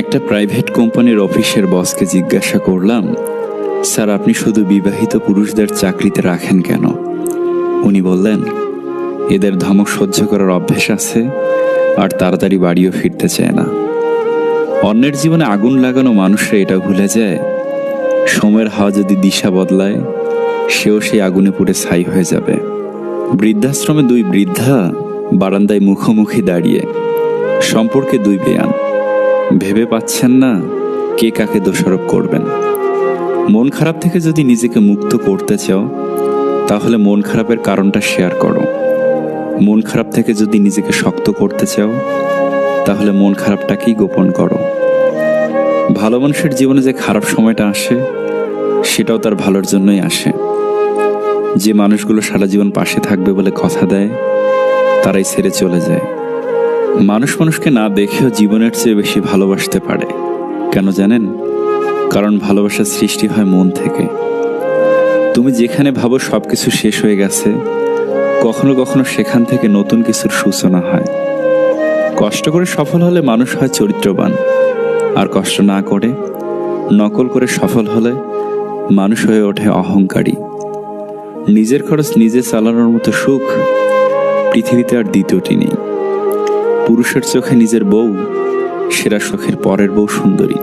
একটা প্রাইভেট কোম্পানির অফিসের বসকে জিজ্ঞাসা করলাম, স্যার আপনি শুধু বিবাহিত পুরুষদের চাকরিতে রাখেন কেন? উনি বললেন, এদের ধমক সহ্য করার অভ্যেস আছে আর তাড়াতাড়ি বাড়িও ফিরতে চায় না। অন্যের জীবনে আগুন লাগানো মানুষরা এটা ভুলে যায়, সময়ের হাওয়া যদি দিশা বদলায় সেও সেই আগুনে পুড়ে ছাই হয়ে যাবে। বৃদ্ধাশ্রমে দুই বৃদ্ধা বারান্দায় মুখোমুখি দাঁড়িয়ে, সম্পর্কে দুই বেয়ান, ভেবে পাচ্ছেন না কে কাকে দোষারোপ করবেন। মন খারাপ থেকে যদি নিজেকে মুক্ত করতে চাও তাহলে মন খারাপের কারণটা শেয়ার করো। মন খারাপ থেকে যদি নিজেকে শক্ত করতে চাও তাহলে মন খারাপটাকেই গোপন করো। ভালো মানুষের জীবনে যে খারাপ সময়টা আসে সেটাও তার ভালোর জন্যই আসে। যে মানুষগুলো সারা জীবন পাশে থাকবে বলে কথা দেয় তারাই ছেড়ে চলে যায়। মানুষ মানুষকে না দেখেও জীবনের চেয়ে বেশি ভালোবাসতে পারে। কেন জানেন? কারণ ভালোবাসার সৃষ্টি হয় মন থেকে। তুমি যেখানে ভাবো সবকিছু শেষ হয়ে গেছে, কখনো কখনো সেখান থেকে নতুন কিছুর সূচনা হয়। কষ্ট করে সফল হলে মানুষ হয় চরিত্রবান, আর কষ্ট না করে নকল করে সফল হলে মানুষ হয়ে ওঠে অহংকারী। নিজের খরচ নিজে চালানোর মতো সুখ পৃথিবীতে আর দ্বিতীয়টি নেই। পুরুষের চোখে নিজের বউ সেরা সুখের পরের বউ সুন্দরী।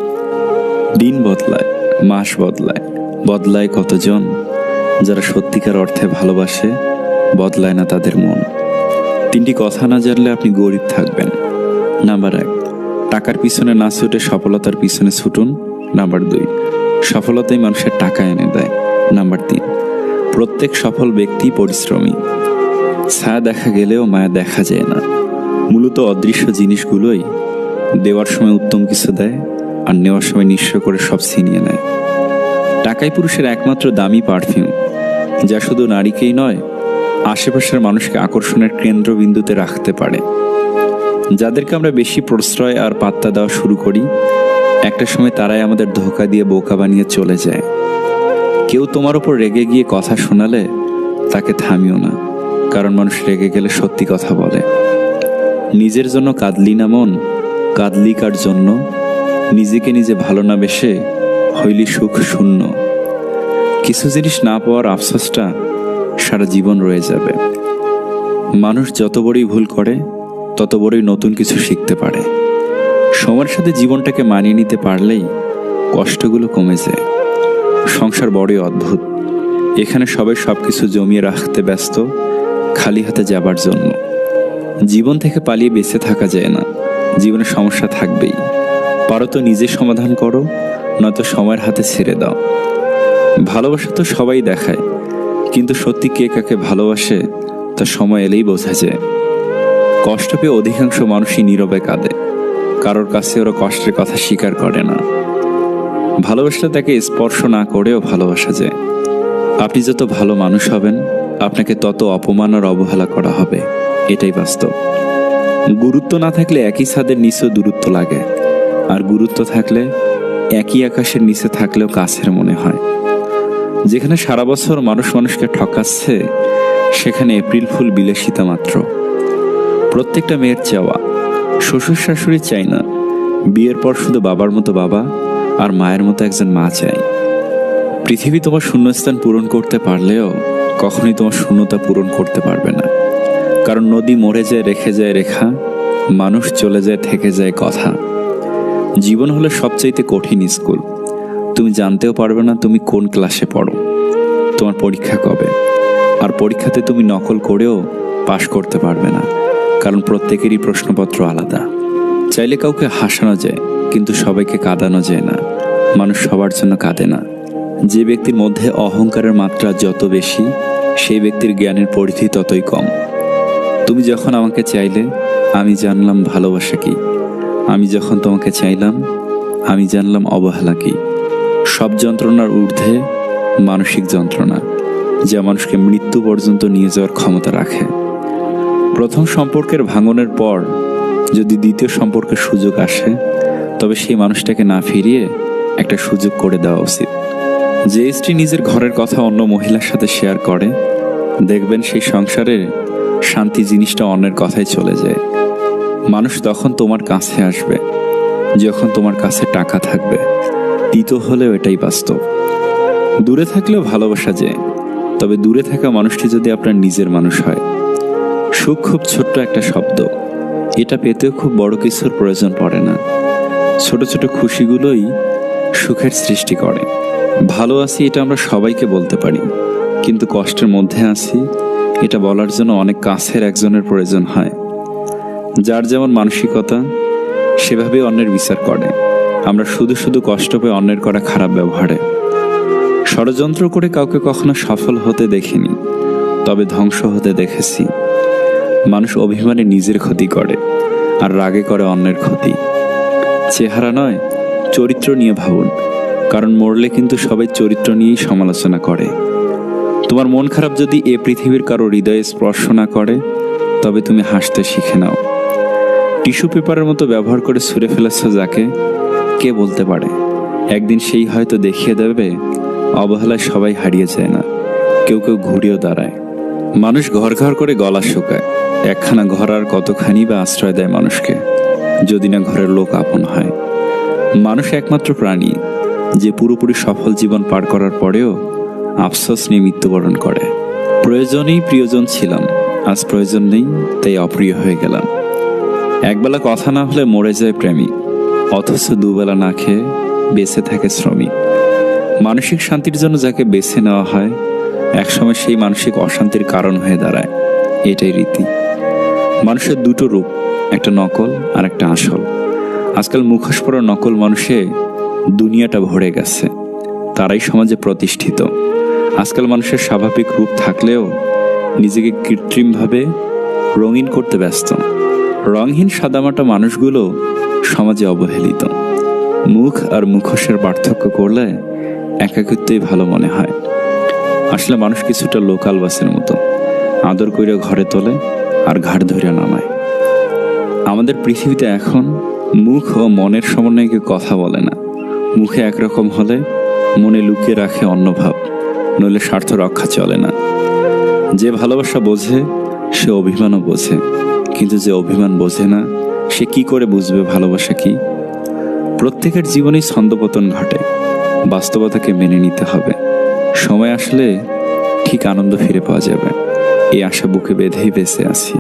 দিন বদলায়, মাস বদলায়, বদলায় কতজন যারা সত্যিকার অর্থে ভালোবাসে, বদলায় না তাদের মন। তিনটি কথা না জানলে আপনি গরিব থাকবেন। নাম্বার 1, টাকার পিছনে না ছুটে সফলতার পিছনে ছুটুন। নাম্বার 2, সফলতাই মানুষের টাকা এনে দেয়। নাম্বার 3, প্রত্যেক সফল ব্যক্তি পরিশ্রমী। ছায়া দেখা গেলেও মায়া দেখা যায় না। মূলত অদৃশ্য জিনিসগুলোই দেওয়ার সময় উত্তম কিছু দেয় আর নেওয়ার সময় নিঃস্ব করে সব ছিনিয়ে নেয়। টাকাই পুরুষের একমাত্র দামি পারফিউম, যা শুধু নারীকেই নয় আশেপাশের মানুষকে আকর্ষণের কেন্দ্রবিন্দুতে রাখতে পারে। যাদেরকে আমরা বেশি প্রশ্রয় আর পাত্তা দেওয়া শুরু করি, একটা সময় তারাই আমাদের ধোঁকা দিয়ে বোকা বানিয়ে চলে যায়। কেউ তোমার ওপর রেগে গিয়ে কথা শোনালে তাকে থামিও না, কারণ মানুষ রেগে গেলে সত্যি কথা বলে। নিজের জন্য কাঁদলি না মন, কাঁদলি কার জন্য? নিজেকে নিজে ভালো না বেসে হইলি সুখ শূন্য। কিছু জিনিস না পাওয়ার আফসোসটা সারা জীবন রয়ে যাবে। মানুষ যত বড়ই ভুল করে তত বড়ই নতুন কিছু শিখতে পারে। সময়ের সাথে জীবনটাকে মানিয়ে নিতে পারলেই কষ্টগুলো কমে যায়। সংসার বড়ই অদ্ভুত। এখানে সবাই সবকিছু জমিয়ে রাখতে ব্যস্ত, খালি হাতে যাবার জন্য। জীবন থেকে পালিয়ে বেঁচে থাকা যায় না। জীবনে সমস্যা থাকবেই। পারো তো নিজে সমাধান করো, নয়তো সময়ের হাতে ছেড়ে দাও। ভালোবাসা তো সবাই দেখায়, কিন্তু সত্যি কে কাকে ভালোবাসে তা সময় এলেই বোঝা যায়। কষ্ট পেয়ে অধিকাংশ মানুষই নীরবে কাঁদে, কারোর কাছে ওরা কষ্টের কথা স্বীকার করে না। ভালোবাসলে তাকে স্পর্শ না করেও ভালোবাসা যায়। আপনি যত ভালো মানুষ হবেন আপনাকে তত অপমান আর অবহেলা করা হবে, এটাই বাস্তব। গুরুত্ব না থাকলে একই ছাদের নিচেও দূরত্ব লাগে, আর গুরুত্ব থাকলে একই আকাশের নিচে থাকলেও কাছের মনে হয়। যেখানে সারা বছর মানুষ মানুষকে ঠকাচ্ছে, সেখানে এপ্রিল ফুল বিলাসিতা মাত্র। প্রত্যেকটা মেয়ের চাওয়া শ্বশুর শাশুড়ি চাই না, বিয়ের পর শুধু বাবার মতো বাবা আর মায়ের মতো একজন মা চাই। পৃথিবী তোমার শূন্যস্থান পূরণ করতে পারলেও কখনোই তোমার শূন্যতা পূরণ করতে পারবে না। কারণ নদী মরে যায় রেখে যায় রেখা, মানুষ চলে যায় থেকে যায় কথা। জীবন হলো সবচাইতে কঠিন স্কুল। তুমি জানতেও পারবে না তুমি কোন ক্লাসে পড়ো, তোমার পরীক্ষা কবে। আর পরীক্ষাতে তুমি নকল করেও পাশ করতে পারবে না, কারণ প্রত্যেকেরই প্রশ্নপত্র আলাদা। চাইলে কাউকে হাসানো যায়, কিন্তু সবাইকে কাঁদানো যায় না। মানুষ সবার জন্য কাঁদে না। যে ব্যক্তির মধ্যে অহংকারের মাত্রা যত বেশি, সেই ব্যক্তির জ্ঞানের পরিধি ততই কম। তুমি যখন আমাকে চাইলে আমি জানলাম ভালোবাসা কি। আমি যখন তোমাকে চাইলাম আমি জানলাম অবহেলা কি। সব যন্ত্রণার ঊর্ধ্বে মানসিক যন্ত্রণা, যা মানুষকে মৃত্যু পর্যন্ত নিয়ে যাওয়ার ক্ষমতা রাখে। প্রথম সম্পর্কের ভাঙনের পর যদি দ্বিতীয় সম্পর্কের সুযোগ আসে, তবে সেই মানুষটাকে না ফিরিয়ে একটা সুযোগ করে দেওয়া উচিত। যে স্ত্রী নিজের ঘরের কথা অন্য মহিলার সাথে শেয়ার করে, দেখবেন সেই সংসারে শান্তি জিনিসটা অন্যের কথায় চলে যায়। মানুষ তখন তোমার কাছে আসবে যখন তোমার কাছে টাকা থাকবে। তিতো হলেও এটাই বাস্তব। দূরে থাকলেও ভালোবাসা যায়, তবে দূরে থাকা মানুষটি যদি আপনার নিজের মানুষ হয়। সুখ খুব ছোট্ট একটা শব্দ, এটা পেতেও খুব বড় কিছুর প্রয়োজন পড়ে না। ছোট ছোট খুশিগুলোই সুখের সৃষ্টি করে। ভালো আছি এটা আমরা সবাইকে বলতে পারি, কিন্তু কষ্টের মধ্যে আছি এটা বলার জন্য অনেক কাছের একজনের প্রয়োজন হয়। যার যেমন মানসিকতা সেভাবে অন্যের বিচার করে। আমরা শুধু শুধু কষ্ট পেয়ে অন্যের করা খারাপ ব্যবহারে। ষড়যন্ত্র করে কাউকে কখনো সফল হতে দেখিনি, তবে ধ্বংস হতে দেখেছি। মানুষ অভিমানে নিজের ক্ষতি করে, আর রাগে করে অন্যের ক্ষতি। চেহারা নয়, চরিত্র নিয়ে ভাবুন, কারণ মরলে কিন্তু সবাই চরিত্র নিয়েই সমালোচনা করে। তোমার মন খারাপ যদি এ পৃথিবীর কারো হৃদয়ে স্পর্শ না করে, তবে তুমি হাসতে শিখে নাও। টিস্যু পেপারের মতো ব্যবহার করে ছুঁড়ে ফেলেছ যাকে, কে বলতে পারে একদিন সেই হয়তো দেখিয়ে দেবে অবহেলায় সবাই হারিয়ে যায় না, কেউ কেউ ঘুরেও দাঁড়ায়। মানুষ ঘর ঘর করে গলা শুকায়, একখানা ঘর আর কতখানি বা আশ্রয় দেয় মানুষকে, যদি না ঘরের লোক আপন হয়। মানুষ একমাত্র প্রাণী যে পুরোপুরি সফল জীবন পার করার পরেও আফসোস নিয়ে মৃত্যুবরণ করে। প্রয়োজনেই প্রিয়জন ছিলাম, আজ প্রয়োজন নেই তাই অপ্রিয় হয়ে গেলাম। একবেলা কথা না হলে মরে যায় প্রেমিক, অথচ দুবেলা না খেয়ে বেঁচে থাকে শ্রমিক। মানসিক শান্তির জন্য যাকে বেছে নেওয়া হয়, একসময় সেই মানসিক অশান্তির কারণ হয়ে দাঁড়ায়। এটাই রীতি। মানুষের দুটো রূপ, একটা নকল আর একটা আসল। আজকাল মুখোশ পরা নকল মানুষে দুনিয়াটা ভরে গেছে, তারাই সমাজে প্রতিষ্ঠিত। আজকাল মানুষের স্বাভাবিক রূপ থাকলেও নিজেকে কৃত্রিমভাবে রঙিন করতে ব্যস্ত। রঙহীন সাদামাটা মানুষগুলো সমাজে অবহেলিত। মুখ আর মুখোশের পার্থক্য করলে একাকিত্বই ভালো মনে হয়। আসলে মানুষ কিছুটা লোকাল বাসের মতো, আদর কইরা ঘরে তোলে আর ঘাড় ধরে নামায়। আমাদের পৃথিবীতে এখন মুখ ও মনের সমন্বয়ে কেউ কথা বলে না। মুখে একরকম হলে মনে লুকিয়ে রাখে অন্য ভাব, নইলে স্বার্থ রক্ষা চলে না। যে ভালোবাসা বোঝে সে অভিমানও বোঝে, কিন্তু যে অভিমান বোঝে না সে কি করে বুঝবে ভালোবাসা কি? প্রত্যেকের জীবনেই ছন্দপতন ঘটে, বাস্তবতাকে মেনে নিতে হবে। সময় আসলে ঠিক আনন্দ ফিরে পাওয়া যাবে, এই আশা বুকে বেঁধেই বেঁচে আছি।